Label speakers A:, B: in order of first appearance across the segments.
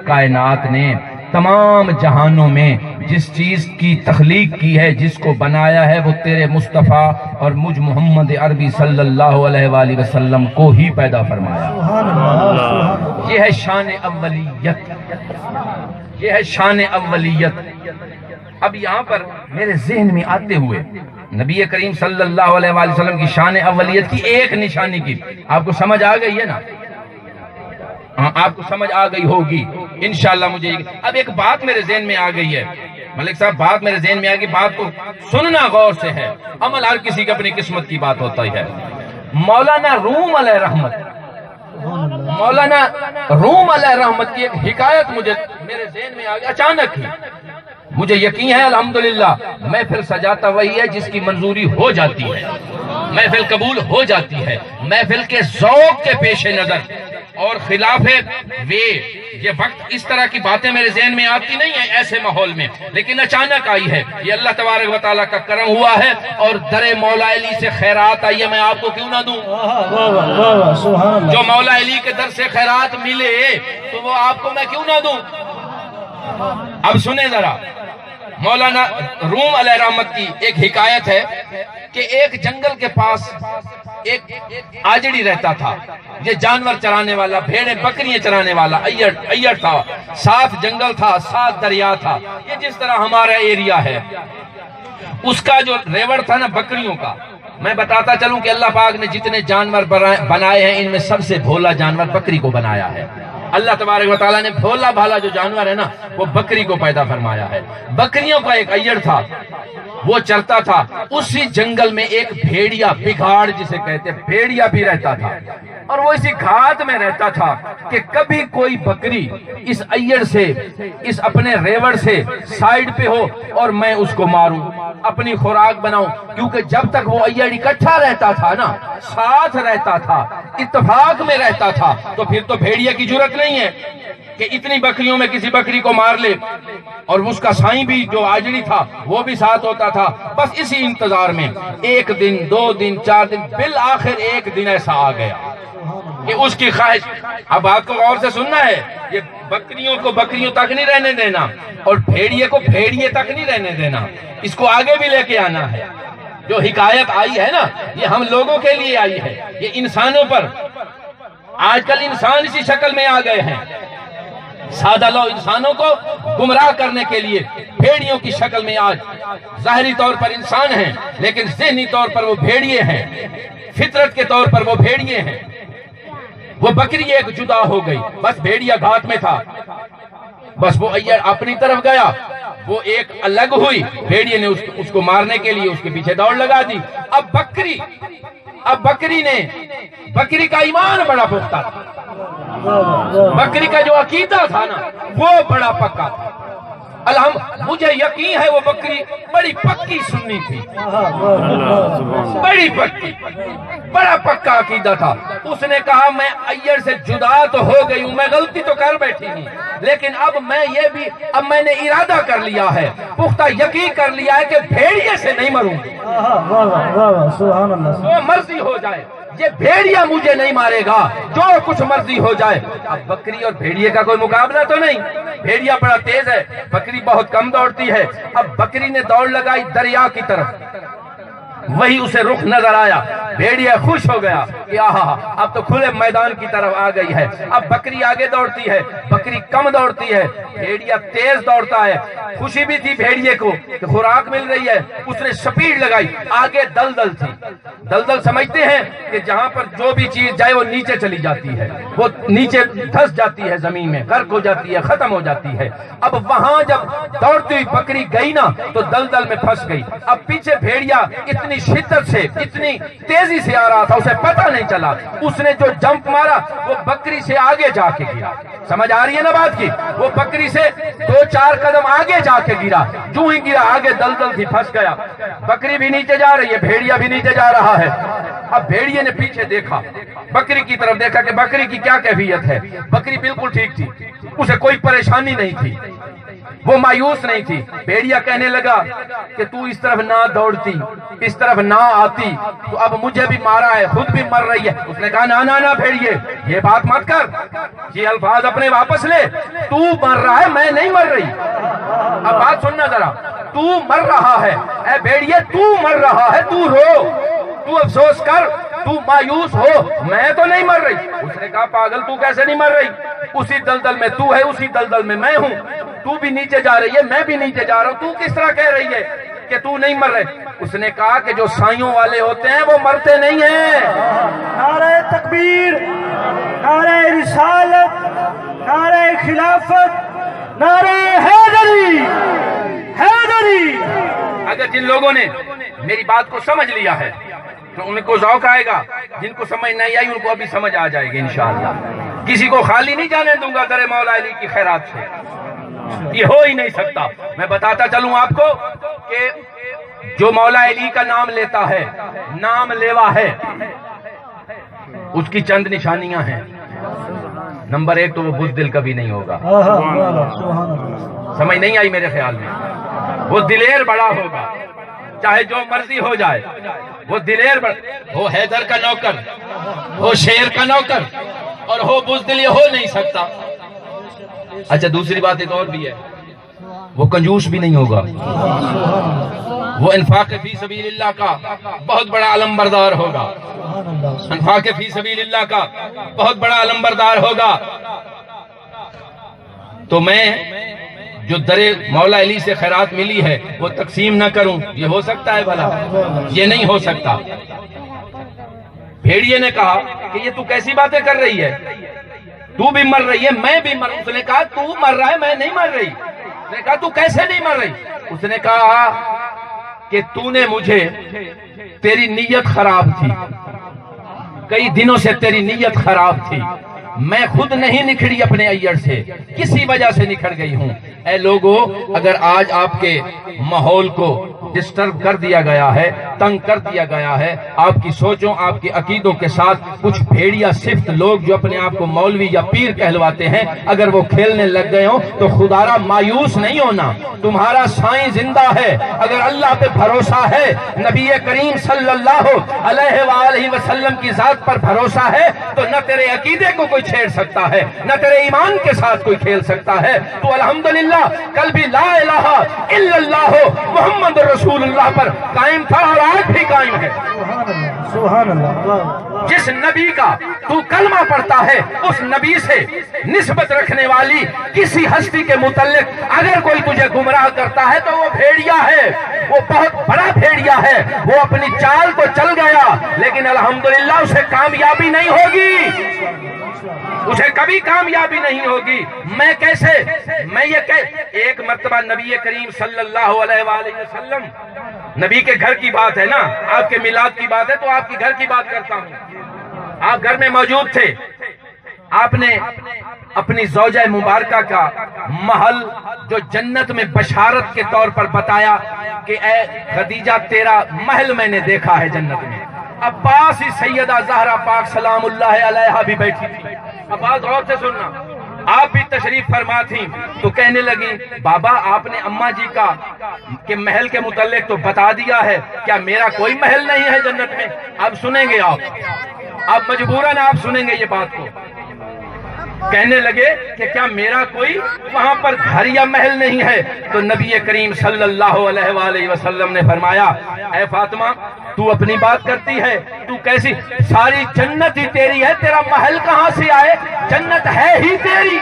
A: کائنات نے تمام جہانوں میں جس چیز کی تخلیق کی ہے، جس کو بنایا ہے، وہ تیرے مصطفیٰ اور مجھ محمد عربی صلی اللہ علیہ وآلہ وسلم کو ہی پیدا فرمایا۔ یہ ہے شان اولیت، یہ ہے شان اولیت۔ اب یہاں پر میرے ذہن میں آتے ہوئے نبی کریم صلی اللہ علیہ وآلہ وسلم کی شان اولیت کی ایک نشانی کی آپ کو سمجھ آ گئی ہے نا؟ ہاں، آپ کو سمجھ آ گئی ہوگی انشاءاللہ۔ مجھے اب ایک بات میرے ذہن میں آ گئی ہے ملک صاحب، بات میرے ذہن میں آ گئی، بات کو سننا غور سے ہے، عمل ہر کسی کی اپنی قسمت کی بات ہوتا ہے۔ مولانا روم علیہ رحمت، مولانا روم علیہ رحمت کی ایک حکایت مجھے میرے ذہن میں آ گئی اچانک ہی۔ مجھے یقین ہے الحمدللہ محفل سجاتا وہی ہے جس کی منظوری ہو جاتی ہے، محفل قبول ہو جاتی ہے، محفل کے ذوق کے پیش نظر اور خلاف یہ وقت اس طرح کی باتیں میرے ذہن میں آتی نہیں ہیں ایسے ماحول میں، لیکن اچانک آئی ہے۔ یہ اللہ تبارک و تعالیٰ کا کرم ہوا ہے اور در مولا علی سے خیرات آئی ہے، میں آپ کو کیوں نہ دوں؟ جو مولا علی کے در سے خیرات ملے تو وہ آپ کو میں کیوں نہ دوں؟ اب سنیں ذرا، مولانا روم علیہ رحمت کی ایک حکایت ہے کہ ایک جنگل کے پاس ایک آجڑی رہتا تھا، یہ جانور چرانے والا، بھیڑیں بکریاں چرانے والا ایڑ تھا، ساتھ جنگل تھا، ساتھ دریا تھا، یہ جس طرح ہمارا ایریا ہے۔ اس کا جو ریوڑ تھا نا بکریوں کا، میں بتاتا چلوں کہ اللہ پاک نے جتنے جانور بنائے ہیں ان میں سب سے بھولا جانور بکری کو بنایا ہے۔ اللہ تبارک و تعالیٰ نے بھولا بھالا جو جانور ہے نا وہ بکری کو پیدا فرمایا ہے۔ بکریوں کا ایک ایڑ تھا، وہ چرتا تھا، اسی جنگل میں ایک بھیڑیا، بگاڑ جسے کہتے ہیں، بھیڑیا بھی رہتا تھا، اور وہ اسی گھات میں رہتا تھا کہ کبھی کوئی بکری اس ایڑ سے، اس اپنے ریوڑ سے سائیڈ پہ ہو اور میں اس کو ماروں، اپنی خوراک بناؤں، کیونکہ جب تک وہ ایڑ اکٹھا رہتا تھا نا، ساتھ رہتا تھا، اتفاق میں رہتا تھا، تو پھر تو بھیڑیا کی جرات نہیں ہے کہ اتنی بکریوں میں کسی بکری کو مار لے، اور اس کا سائیں بھی جو آجڑی تھا وہ بھی ساتھ ہوتا تھا۔ بس اسی انتظار میں ایک دن، 2 دن، 4 دن، بالآخر ایک دن ایسا آ گیا کہ اس کی خواہش، اب بات کو غور سے سننا ہے، یہ بکریوں کو بکریوں تک نہیں رہنے دینا اور بھیڑیے کو بھیڑیے تک نہیں رہنے دینا، اس کو آگے بھی لے کے آنا ہے۔ جو حکایت آئی ہے نا یہ ہم لوگوں کے لیے آئی ہے، یہ انسانوں پر، آج کل انسان اسی شکل میں آ گئے ہیں، سادہ لو انسانوں کو گمراہ کرنے کے لیے بھیڑیوں کی شکل میں آج ظاہری طور پر انسان ہیں لیکن ذہنی طور پر وہ بھیڑیے ہیں، فطرت کے طور پر وہ بھیڑیے ہیں۔ وہ بکری ایک جدا ہو گئی، بس بھیڑیا گھات میں تھا، بس وہ ایڑ اپنی طرف گیا، وہ ایک الگ ہوئی، بھیڑیے نے اس کو مارنے کے لیے اس کے پیچھے دوڑ لگا دی۔ اب بکری کا ایمان بڑا پختہ تھا، بکری کا جو عقیدہ تھا نا وہ بڑا پکا تھا۔ مجھے یقین ہے وہ بکری بڑی پکی سنی تھی، بڑی پکی، بڑا پکا عقیدہ تھا۔ اس نے کہا میں ایڑ سے جدا تو ہو گئی ہوں، میں غلطی تو کر بیٹھی ہوں، لیکن اب میں نے ارادہ کر لیا ہے، پختہ یقین کر لیا ہے کہ بھیڑیے سے نہیں مروں گی، جو مرضی ہو جائے، یہ بھیڑیا مجھے نہیں مارے گا، جو کچھ مرضی ہو جائے۔ اب بکری اور بھیڑیے کا کوئی مقابلہ تو نہیں، بھیڑیا بڑا تیز ہے، بکری بہت کم دوڑتی ہے۔ اب بکری نے دوڑ لگائی دریا کی طرف، وہی اسے رخ نظر آیا، بھیڑیا خوش ہو گیا کہ آہا اب تو کھلے میدان کی طرف آ گئی ہے۔ اب بکری آگے دوڑتی ہے، بکری کم دوڑتی ہے، بھیڑیا تیز دوڑتا ہے۔ خوشی بھی تھی بھیڑیے کو کہ خوراک مل رہی ہے، اس نے سپیڈ لگائی، آگے دلدل تھی۔ دلدل سمجھتے ہیں کہ جہاں پر جو بھی چیز جائے وہ نیچے چلی جاتی ہے، وہ نیچے دھس جاتی ہے، زمین میں غرق ہو جاتی ہے، ختم ہو جاتی ہے۔ اب وہاں جب دوڑتی ہوئی بکری گئی نا تو دلدل میں پھنس گئی۔ اب پیچھے بھیڑیا اتنی شدت سے، اتنی تیزی سے آ رہا تھا، اسے پتہ نہیں چلا، اس نے جو جمپ مارا وہ بکری سے آگے جا کے گرا۔ سمجھ آ رہی ہے نا بات کی؟ وہ بکری سے 2-4 قدم آگے جا کے گرا، جو ہی گرا آگے دلدل تھی، پھنس گیا۔ بکری بھی نیچے جا رہی ہے، بھیڑیا بھی نیچے جا رہا ہے۔ اب بھیڑیے نے پیچھے دیکھا، بکری کی طرف دیکھا کہ بکری کی کیا کیفیت ہے. بکری بالکل ٹھیک تھی، اسے کوئی پریشانی نہیں تھی، وہ مایوس نہیں تھی. بھیڑیا کہنے لگا کہ تو اس طرف نہ دوڑتی، اس طرف نہ آتی تو اب مجھے بھی مارا ہے، خود بھی مر رہی ہے. اس نے کہا نہ بھیڑیے، یہ بات مت کر، یہ الفاظ اپنے واپس لے. تو مر رہا ہے، میں نہیں مر رہی. اب بات سننا ذرا، تو مر رہا ہے، اے بھیڑیے تو مر رہا ہے، تو رو، تو افسوس کر، تو مایوس ہو، میں تو نہیں مر رہی. اس نے کہا پاگل تو کیسے نہیں مر رہی؟ اسی دلدل میں تو ہے، اسی دلدل میں میں ہوں. تو بھی نیچے جا رہی ہے، میں بھی نیچے جا رہا ہوں، تو کس طرح کہہ رہی ہے کہ تو نہیں مر رہے؟ اس نے کہا کہ جو سائیوں والے ہوتے ہیں وہ مرتے نہیں ہیں.
B: نعرہ تکبیر، نعرہ رسالت، نعرہ خلافت، نعرہ حیدری، حیدری.
A: اگر جن لوگوں نے میری بات کو سمجھ لیا ہے تو ان کو ذوق آئے گا، جن کو سمجھ نہیں آئی ان کو ابھی سمجھ آ جائے گی انشاءاللہ. کسی کو خالی نہیں جانے دوں گا در مولا علی کی خیرات سے، یہ ہو ہی نہیں سکتا. میں بتاتا چلوں آپ کو کہ جو مولا علی کا نام لیتا ہے، نام لیوا ہے، اس کی چند نشانیاں ہیں. نمبر 1 تو وہ بزدل کبھی نہیں ہوگا. سمجھ نہیں آئی میرے خیال میں؟ وہ دلیر بڑا ہوگا، چاہے جو مرضی ہو جائے، وہ دلیر بڑا ہو. حیدر کا نوکر ہو، شیر کا نوکر، اور ہو بزدل، یہ ہو نہیں سکتا. اچھا دوسری بات ایک اور بھی ہے، وہ کنجوس بھی نہیں ہوگا. وہ انفاق فی سبیل اللہ کا بہت بڑا علم بردار ہوگا. انفاق فی سبیل اللہ کا بہت بڑا علم بردار ہوگا. تو میں جو در مولا علی سے خیرات ملی ہے وہ تقسیم نہ کروں، یہ ہو سکتا ہے بھلا؟ یہ نہیں ہو سکتا. بھیڑیے نے کہا کہ یہ تو کیسی باتیں کر رہی ہے، تو بھی مر رہی ہے، میں بھی مر. اس نے کہا تو مر رہا ہے، میں نہیں مر رہی. اس نے کہا تو کیسے نہیں مر رہی؟ اس نے کہا کہ تو نے مجھے، تیری نیت خراب تھی، کئی دنوں سے تیری نیت خراب تھی، میں خود نہیں نکھڑی اپنے ایڑ سے، کسی وجہ سے نکھڑ گئی ہوں. اے لوگو، اگر آج آپ کے ماحول کو ڈسٹرب کر دیا گیا ہے، تنگ کر دیا گیا ہے، آپ کی سوچوں، آپ کے عقیدوں کے ساتھ کچھ بھیڑیا صفت لوگ جو اپنے آپ کو مولوی یا پیر کہلواتے ہیں، اگر وہ کھیلنے لگ گئے ہوں تو خدارا مایوس نہیں ہونا. تمہارا سائیں زندہ ہے، اگر اللہ پہ بھروسہ ہے، نبی کریم صلی اللہ علیہ وآلہ وسلم کی ذات پر بھروسہ ہے، تو نہ تیرے عقیدے کو کوئی چھیڑ سکتا ہے، نہ تیرے ایمان کے ساتھ کوئی کھیل سکتا ہے. تو الحمدللہ کل بھی لا الہ الا اللہ محمد رسول اللہ پر قائم تھا اور آج بھی قائم ہے.
B: سبحان اللہ.
A: جس نبی کا تو کلمہ پڑھتا ہے، اس نبی سے نسبت رکھنے والی کسی ہستی کے متعلق اگر کوئی تجھے گمراہ کرتا ہے تو وہ بھیڑیا ہے، وہ بہت بڑا بھیڑیا ہے. وہ اپنی چال تو چل گیا لیکن الحمدللہ اسے کامیابی نہیں ہوگی، اسے کبھی کامیابی نہیں ہوگی. میں کیسے، میں یہ ایک مرتبہ نبی کریم صلی اللہ علیہ وآلہ وسلم، نبی کے گھر کی بات ہے نا، آپ کے میلاد کی بات ہے تو آپ کے گھر کی بات کرتا ہوں. آپ گھر میں موجود تھے، آپ نے اپنی زوجہ مبارکہ کا محل جو جنت میں بشارت کے طور پر بتایا کہ اے خدیجہ تیرا محل میں نے دیکھا ہے جنت میں. اب پاس ہی سیدہ زہرا پاک سلام اللہ علیہا بھی بیٹھی تھی. اب بات غور سے سننا، آپ بھی تشریف فرما تھیں تو کہنے لگی بابا آپ نے اماں جی کا کہ محل کے متعلق تو بتا دیا ہے، کیا میرا کوئی محل نہیں ہے جنت میں؟ اب سنیں گے آپ مجبوراً آپ سنیں گے یہ بات کو. کہنے لگے کہ کیا میرا کوئی وہاں پر گھر یا محل نہیں ہے؟ تو نبی کریم صلی اللہ علیہ وآلہ وسلم نے فرمایا اے فاطمہ تو اپنی بات کرتی ہے، تو کیسی، ساری جنت ہی تیری ہے، تیرا محل کہاں سے آئے؟ جنت ہے ہی تیری.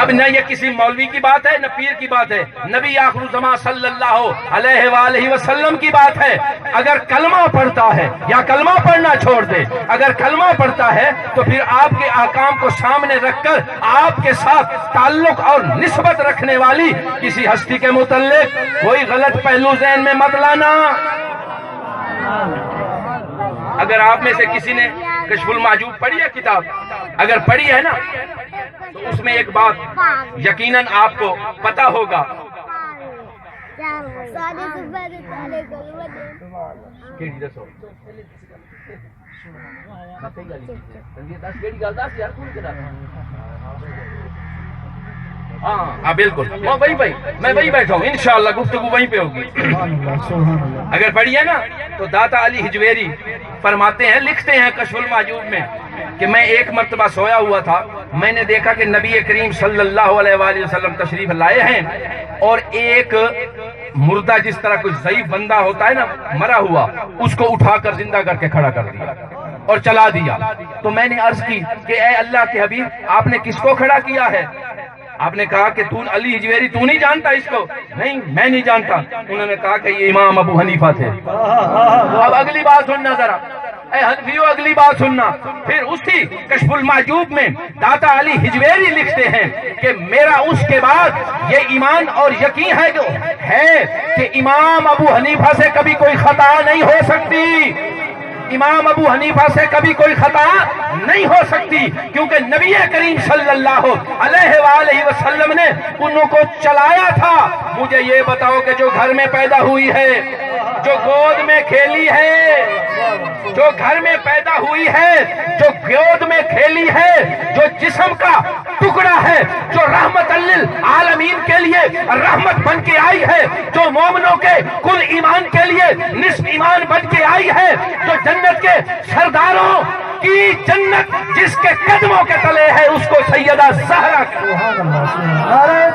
A: اب نہ یہ کسی مولوی کی بات ہے نہ پیر کی بات ہے، نبی آخر الزمان صلی اللہ علیہ وآلہ وسلم کی بات ہے. اگر کلمہ پڑھتا ہے یا کلمہ پڑھنا چھوڑ دے، اگر کلمہ پڑھتا ہے تو پھر آپ کے احکام کو سامنے رکھ کر آپ کے ساتھ تعلق اور نسبت رکھنے والی کسی ہستی کے متعلق کوئی غلط پہلو ذہن میں مت لانا. اگر آپ میں سے کسی نے کشف المحجوب پڑھی ہے کتاب، اگر پڑھی ہے نا تو اس میں ایک بات یقیناً آپ کو پتا ہوگا. کیڑی دسو متے گلی تنگی دس کیڑی گل دس یار کون کدا ہاں بالکل میں وہی بیٹھا ہوں انشاءاللہ گفتگو وہیں پہ ہوگی اگر پڑھی ہے نا تو داتا علی حجویری فرماتے ہیں لکھتے ہیں کشف المحجوب میں کہ میں ایک مرتبہ سویا ہوا تھا میں نے دیکھا کہ نبی کریم صلی اللہ علیہ وآلہ وسلم تشریف لائے ہیں اور ایک مردہ جس طرح کوئی ضعیف بندہ ہوتا ہے نا مرا ہوا اس کو اٹھا کر زندہ کر کے کھڑا کر دیا اور چلا دیا تو میں نے عرض کی کہ اے اللہ کے حبیب آپ نے کس کو کھڑا کیا ہے آپ نے کہا کہ تو علی حجویری تو نہیں جانتا اس کو نہیں میں نہیں جانتا انہوں نے کہا کہ یہ امام ابو حنیفہ تھے اب اگلی بات سننا ذرا اے حنفیو اگلی بات سننا پھر اسی کشف المحجوب میں داتا علی حجویری لکھتے ہیں کہ میرا اس کے بعد یہ ایمان اور یقین ہے کہ امام ابو حنیفہ سے کبھی کوئی خطا نہیں ہو سکتی امام ابو حنیفہ سے کبھی کوئی خطا نہیں ہو سکتی کیونکہ نبی کریم صلی اللہ علیہ وآلہ وسلم نے انہوں کو چلایا تھا مجھے یہ بتاؤ کہ جو گھر میں پیدا ہوئی ہے جو گود میں کھیلی ہے جو گھر میں پیدا ہوئی ہے جو گود میں کھیلی ہے جو جسم کا ٹکڑا ہے جو رحمت للعالمین کے لیے رحمت بن کے آئی ہے جو مومنوں کے کل ایمان کے لیے نصف ایمان بن کے آئی ہے جو جنت کے سرداروں کی جنت جس کے قدموں کے تلے ہے اس کو سیدہ زہرا
B: نعرہ